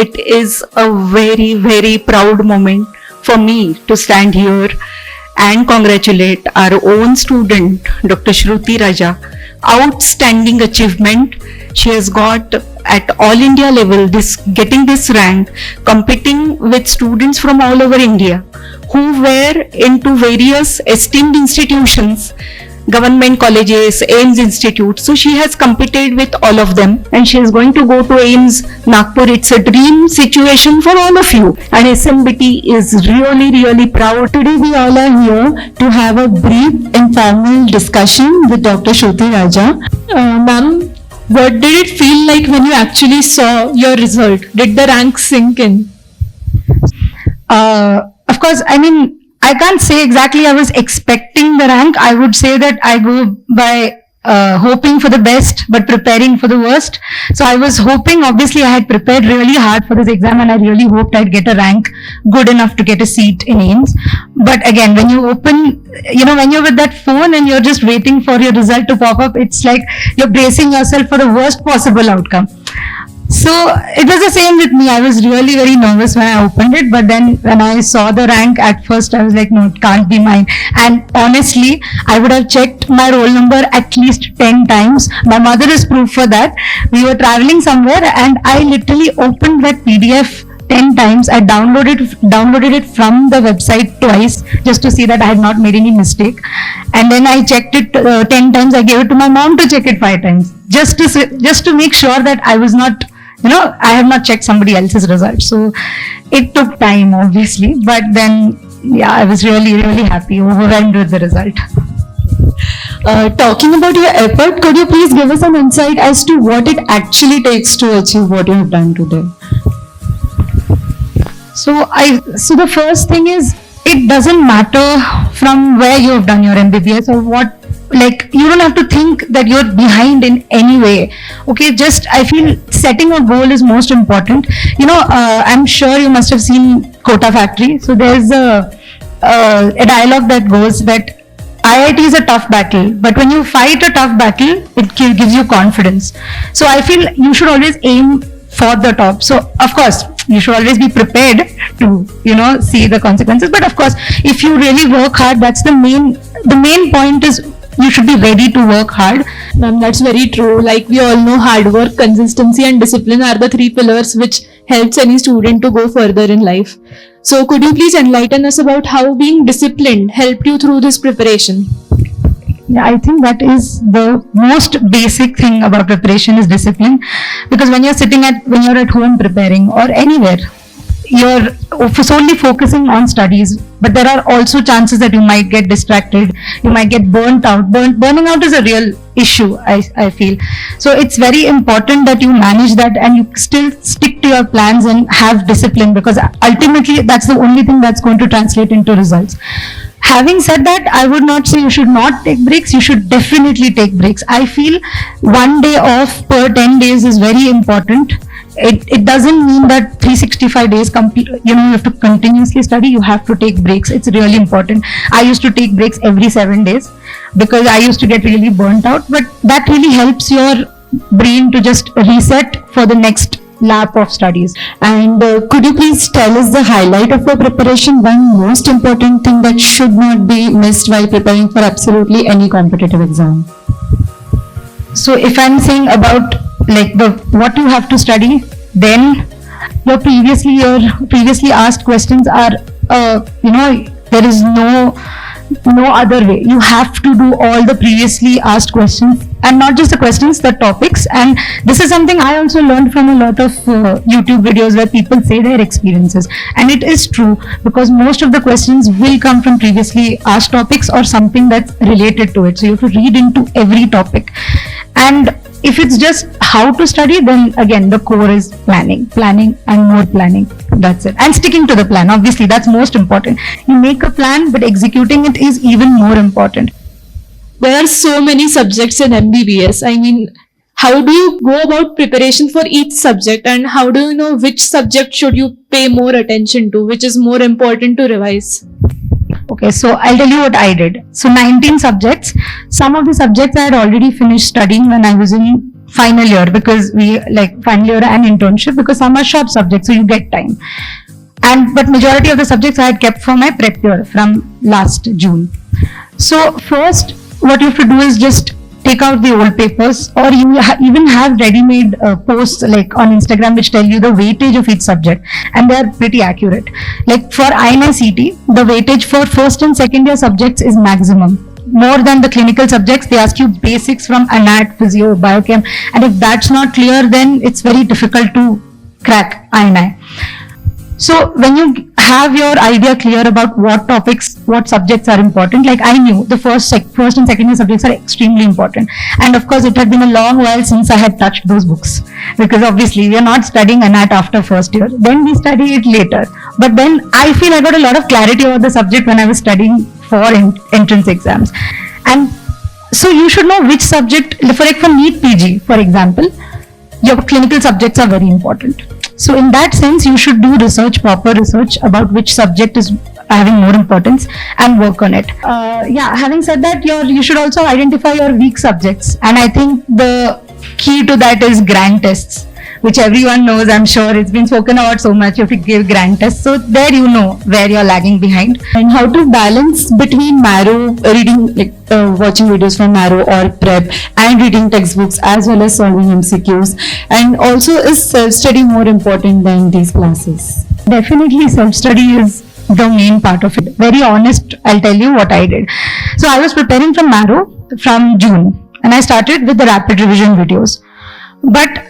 it is a very, very proud moment for me to stand here and congratulate our own student, Dr. Shruti Raja. Outstanding achievement. She has got at all India level getting this rank, competing with students from all over India who were into various esteemed institutions, government colleges, AIMS Institute. So she has competed with all of them and she is going to go to AIMS Nagpur. It's a dream situation for all of you. And SMBT is really, really proud. Today we all are here to have a brief informal discussion with Dr. Shruti Raja. Ma'am, what did it feel like when you actually saw your result? Did the rank sink in? Of course, I can't say exactly I was expecting the rank. I would say that I go by hoping for the best but preparing for the worst. So I was hoping, obviously I had prepared really hard for this exam and I really hoped I'd get a rank good enough to get a seat in AIMS. But again, when you open, when you're with that phone and you're just waiting for your result to pop up, it's like you're bracing yourself for the worst possible outcome. So it was the same with me. I was really very nervous when I opened it, but then when I saw the rank at first, I was like, no, it can't be mine. And honestly, I would have checked my roll number at least 10 times. My mother is proof for that. We were traveling somewhere and I literally opened that PDF 10 times. I downloaded it from the website twice just to see that I had not made any mistake. And then I checked it 10 times. I gave it to my mom to check it 5 times just to make sure that I was not, I have not checked somebody else's result. So it took time, obviously, but then, yeah, I was really, really happy, overwhelmed with the result. Talking about your effort, could you please give us an insight as to what it actually takes to achieve what you have done today? So the first thing is, it doesn't matter from where you have done your MBBS or what. Like, you don't have to think that you're behind in any way. Okay, I feel setting a goal is most important. I'm sure you must have seen Kota Factory. So there's a dialogue that goes that IIT is a tough battle, but when you fight a tough battle, it gives you confidence. So I feel you should always aim for the top. So of course, you should always be prepared to, see the consequences. But of course, if you really work hard, that's the main point is, you should be ready to work hard. Ma'am, that's very true. Like we all know, hard work, consistency and discipline are the 3 pillars which helps any student to go further in life. So could you please enlighten us about how being disciplined helped you through this preparation? Yeah, I think that is the most basic thing about preparation is discipline. Because when you're at home preparing or anywhere, you're solely focusing on studies, but there are also chances that you might get distracted, you might get burnt out. Burning out is a real issue, I feel. So it's very important that you manage that and you still stick to your plans and have discipline, because ultimately that's the only thing that's going to translate into results. Having said that, I would not say you should not take breaks. You should definitely take breaks. I feel 1 day off per 10 days is very important. It doesn't mean that 365 days you have to continuously study. You have to take breaks. It's really important. I used to take breaks every 7 days because I used to get really burnt out, but that really helps your brain to just reset for the next lap of studies. And could you please tell us the highlight of your preparation, one most important thing that should not be missed while preparing for absolutely any competitive exam? So if I'm saying about what you have to study, then your previously asked questions are, there is no other way. You have to do all the previously asked questions, and not just the questions, the topics. And this is something I also learned from a lot of YouTube videos where people say their experiences, and it is true, because most of the questions will come from previously asked topics or something that's related to it. So you have to read into every topic. And if it's just how to study, then again the core is planning and more planning. That's it. And sticking to the plan, obviously that's most important. You make a plan, but executing it is even more important. There are so many subjects in MBBS. I mean, how do you go about preparation for each subject, and how do you know which subject should you pay more attention to, which is more important to revise? Okay, so I'll tell you what I did. So 19 subjects. Some of the subjects I had already finished studying when I was in final year, because we like final year and internship, because some are short subjects, so you get time. But majority of the subjects I had kept for my prep year from last June. So first, what you have to do is just take out the old papers, or you even have ready-made posts like on Instagram which tell you the weightage of each subject, and they are pretty accurate. Like for INI CET, the weightage for first and second year subjects is maximum. More than the clinical subjects, they ask you basics from anat, physio, biochem, and if that's not clear, then it's very difficult to crack INI. So when you have your idea clear about what topics, what subjects are important, like I knew the first and second year subjects are extremely important. And of course, it had been a long while since I had touched those books, because obviously we are not studying anat after first year. Then we study it later. But then I feel I got a lot of clarity about the subject when I was studying for entrance exams. And so you should know which subject, for NEET PG, for example, your clinical subjects are very important. So in that sense, you should do research, proper research about which subject is having more importance and work on it. Having said that, you should also identify your weak subjects. And I think the key to that is grant tests, which everyone knows, I'm sure. It's been spoken about so much. You have to give grant tests. So there you know where you're lagging behind. And how to balance between Marrow, reading, watching videos from Marrow or prep, and reading textbooks as well as solving MCQs. And also, is self-study more important than these classes? Definitely self-study is the main part of it. Very honest, I'll tell you what I did. So I was preparing from Marrow from June, and I started with the rapid revision videos. But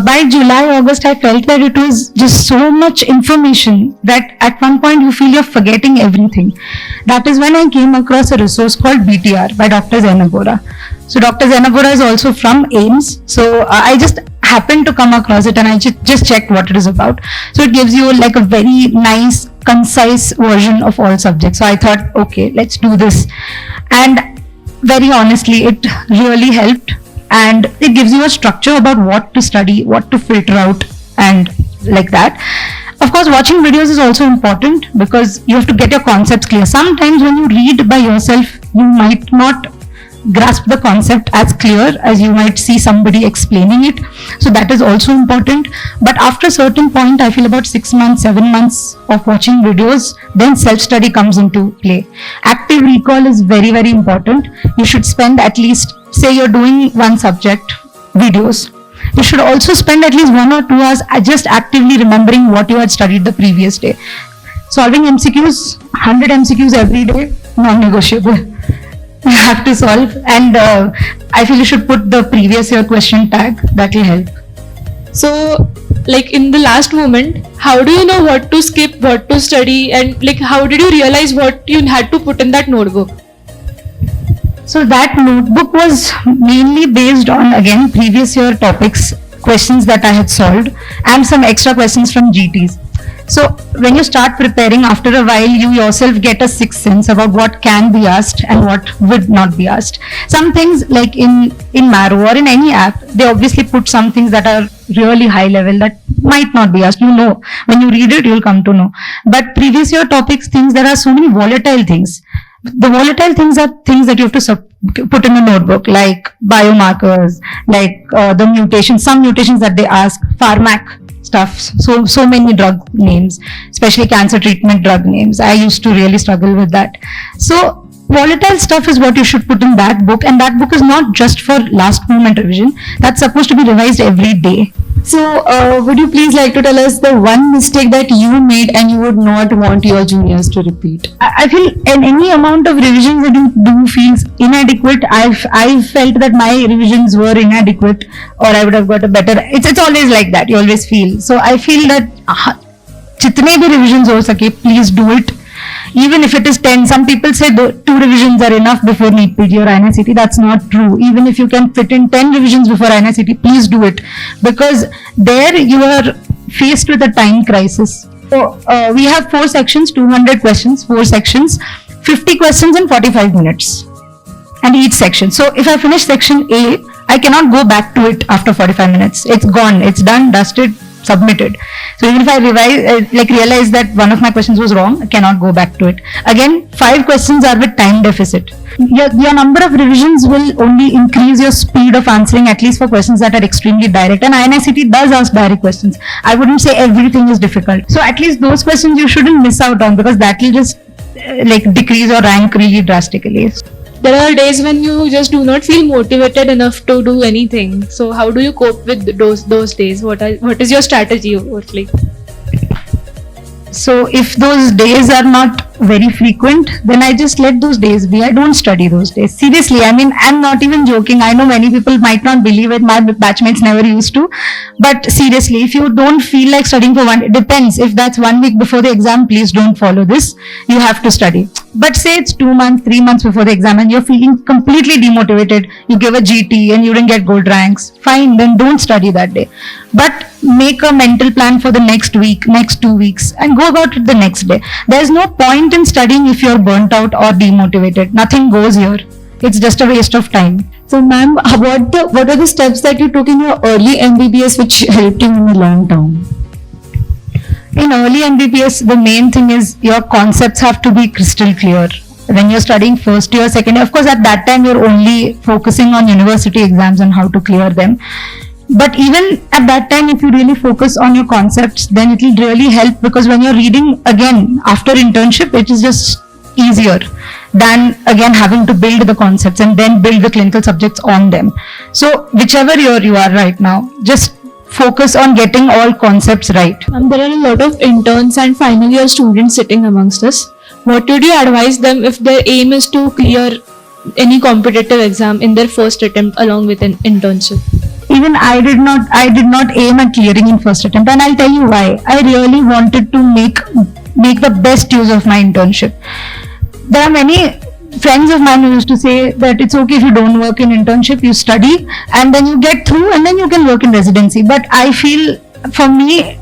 by July, August, I felt that it was just so much information that at one point you feel you're forgetting everything. That is when I came across a resource called BTR by Dr. Zenabora. So Dr. Zenabora is also from AIMS. So I just happened to come across it, and I just checked what it is about. So it gives you like a very nice, concise version of all subjects. So I thought, okay, let's do this. And very honestly, it really helped. And it gives you a structure about what to study, what to filter out, and like that. Of course, watching videos is also important, because you have to get your concepts clear. Sometimes when you read by yourself, you might not grasp the concept as clear as you might see somebody explaining it. So that is also important. But after a certain point, I feel about 6 months, 7 months of watching videos, then self-study comes into play. Active recall is very, very important. You should spend at least, say you're doing one subject, videos, you should also spend at least 1 or 2 hours just actively remembering what you had studied the previous day. Solving MCQs, 100 MCQs every day, non-negotiable. You have to solve, and I feel you should put the previous year question tag. That will help. So, like in the last moment, how do you know what to skip, what to study, and like how did you realize what you had to put in that notebook? So that notebook was mainly based on, again, previous year topics, questions that I had solved, and some extra questions from GTs. So when you start preparing, after a while, you yourself get a sixth sense about what can be asked and what would not be asked. Some things, like in Marrow or in any app, they obviously put some things that are really high level that might not be asked. You know, when you read it, you'll come to know. But previous year topics, things, there are so many volatile things. The volatile things are things that you have to put in a notebook, like biomarkers, like the mutations, some mutations that they ask, pharmac stuff, so many drug names, especially cancer treatment drug names. I used to really struggle with that. So volatile stuff is what you should put in that book, and that book is not just for last moment revision. That's supposed to be revised every day. So would you please like to tell us the one mistake that you made and you would not want your juniors to repeat? I feel in any amount of revisions that you do feels inadequate. I felt that my revisions were inadequate, or I would have got a better. It's always like that. You always feel. So I feel that jitne bhi revisions ho sake, please do it. Even if it is 10, some people say 2 revisions are enough before NEET PG or INI CET. That's not true. Even if you can fit in 10 revisions before INI CET, please do it, because there you are faced with a time crisis. So we have 4 sections, 200 questions, 4 sections, 50 questions in 45 minutes, and each section. So if I finish section A, I cannot go back to it after 45 minutes. It's gone. It's done, dusted, submitted. So even if I realize that one of my questions was wrong, I cannot go back to it. Again, 5 questions are with time deficit. Your number of revisions will only increase your speed of answering, at least for questions that are extremely direct. And INI CET does ask direct questions. I wouldn't say everything is difficult. So at least those questions you shouldn't miss out on, because that will just decrease your rank really drastically. There are days when you just do not feel motivated enough to do anything. So how do you cope with those days? What is your strategy mostly? So if those days are not very frequent, then I just let those days be. I don't study those days. Seriously, I mean, I'm not even joking. I know many people might not believe it. My batchmates never used to. But seriously, if you don't feel like studying for it depends. If that's 1 week before the exam, please don't follow this. You have to study. But say it's 2 months, 3 months before the exam and you're feeling completely demotivated, you give a GT and you didn't get gold ranks, fine, then don't study that day. But make a mental plan for the next week, next 2 weeks, and go about it the next day. There's no point in studying if you're burnt out or demotivated. Nothing goes here. It's just a waste of time. So, ma'am, what are the steps that you took in your early MBBS which helped you in the long term? In early MBBS, the main thing is your concepts have to be crystal clear. When you're studying first year, second year, of course, at that time, you're only focusing on university exams and how to clear them. But even at that time, if you really focus on your concepts, then it will really help, because when you're reading again after internship, it is just easier than again having to build the concepts and then build the clinical subjects on them. So whichever year you are right now, just focus on getting all concepts right. There are a lot of interns and final year students sitting amongst us. What would you advise them if their aim is to clear any competitive exam in their first attempt along with an internship? Even I did not aim at clearing in first attempt, and I'll tell you why. I really wanted to make the best use of my internship. There are many friends of mine who used to say that it's okay if you don't work in internship, you study and then you get through and then you can work in residency. But I feel for me,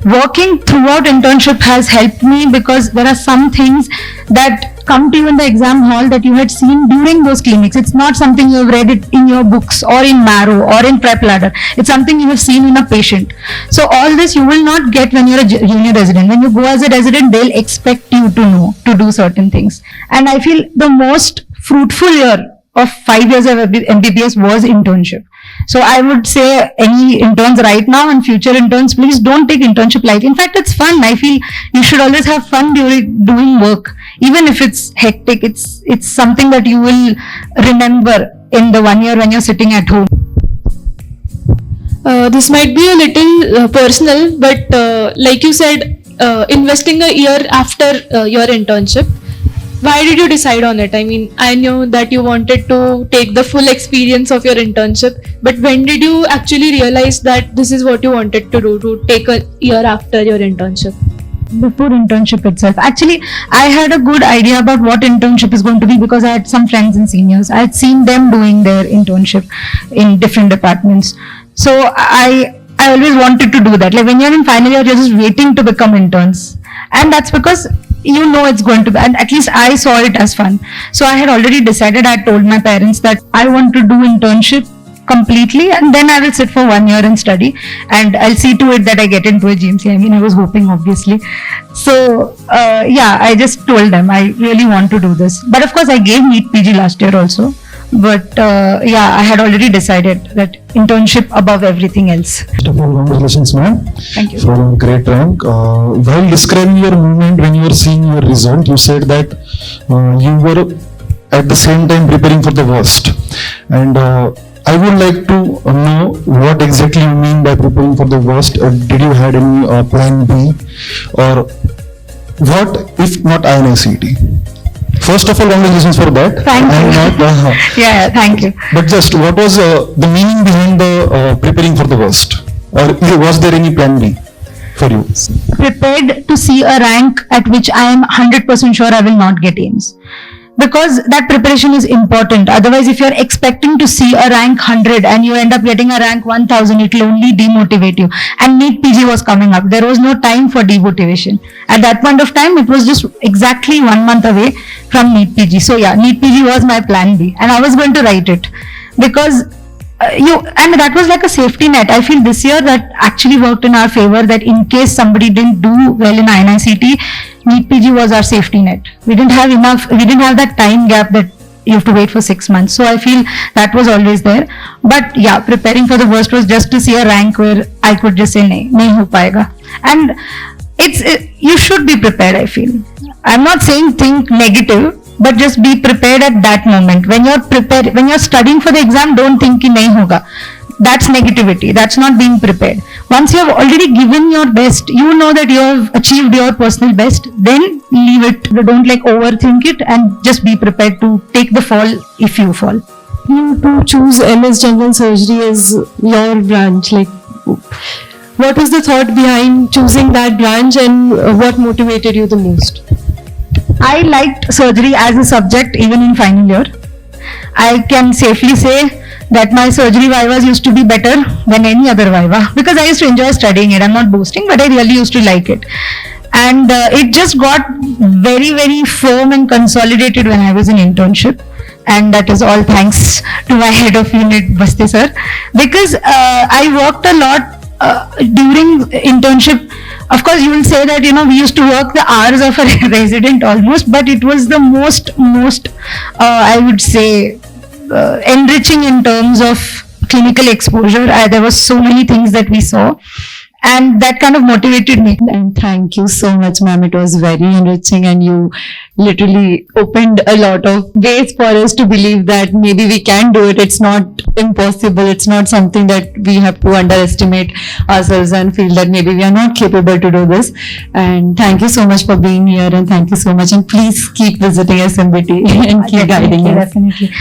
working throughout internship has helped me, because there are some things that come to you in the exam hall that you had seen during those clinics. It's not something you have read it in your books or in Marrow or in Prep Ladder. It's something you have seen in a patient. So all this you will not get when you're a junior resident. When you go as a resident, they'll expect you to know, to do certain things. And I feel the most fruitful year of 5 years of MBBS was internship. So I would say any interns right now and future interns, please don't take internship lightly. In fact, it's fun. I feel you should always have fun during doing work. Even if it's hectic, it's something that you will remember in the 1 year when you're sitting at home. This might be a little personal, but like you said, investing a year after your internship, why did you decide on it? I mean, I knew that you wanted to take the full experience of your internship, but when did you actually realize that this is what you wanted to do, to take a year after your internship? Before internship itself. Actually, I had a good idea about what internship is going to be, because I had some friends and seniors. I had seen them doing their internship in different departments. So I always wanted to do that. Like when you're in final year, you're just waiting to become interns. And that's because you know it's going to be, and at least I saw it as fun. So I had already decided, I told my parents that I want to do internship completely, and then I will sit for 1 year and study, and I'll see to it that I get into a GMC. I mean, I was hoping, obviously. So yeah, I just told them I really want to do this. But of course, I gave NEET PG last year also. But yeah, I had already decided that internship above everything else. First of all, congratulations, ma'am. Thank you. For a great rank. While describing your movement when you were seeing your result, you said that you were at the same time preparing for the worst. And I would like to know what exactly you mean by preparing for the worst. Did you had any plan B, or what if not INI CET? First of all, congratulations for that. Thank you. Yeah, thank you. But just what was the meaning behind the preparing for the worst? Or was there any plan B for you? Prepared to see a rank at which I am 100% sure I will not get AIMS. Because that preparation is important. Otherwise, if you're expecting to see a rank 100 and you end up getting a rank 1000, it will only demotivate you. And NEET PG was coming up. There was no time for demotivation. At that point of time, it was just exactly 1 month away from NEET PG. So yeah, NEET PG was my plan B. And I was going to write it. Because and that was like a safety net. I feel this year that actually worked in our favor, that in case somebody didn't do well in INI CET, NEET PG was our safety net. We didn't have that time gap that you have to wait for 6 months. So I feel that was always there. But yeah, preparing for the worst was just to see a rank where I could just say, nahi ho payega. And you should be prepared, I feel. I'm not saying think negative, but just be prepared at that moment. When you're studying for the exam, don't think ki nahi hoga. That's negativity. That's not being prepared. Once you have already given your best, you know that you have achieved your personal best, then leave it. Don't overthink it, and just be prepared to take the fall if you fall. You to choose MS General Surgery as your branch, what was the thought behind choosing that branch, and what motivated you the most? I liked surgery as a subject even in final year. I can safely say that my surgery vivas used to be better than any other viva, because I used to enjoy studying it. I'm not boasting, but I really used to like it. And it just got very, very firm and consolidated when I was in internship. And that is all thanks to my head of unit, Basti sir, because I worked a lot during internship. Of course, you will say that, we used to work the hours of a resident almost, but it was the most, I would say, enriching in terms of clinical exposure. There were so many things that we saw, and that kind of motivated me. And thank you so much, ma'am. It was very enriching, and you literally opened a lot of ways for us to believe that maybe we can do it. It's not impossible. It's not something that we have to underestimate ourselves and feel that maybe we are not capable to do this. And thank you so much for being here, and thank you so much. And please keep visiting SMBT and keep guiding us. Definitely.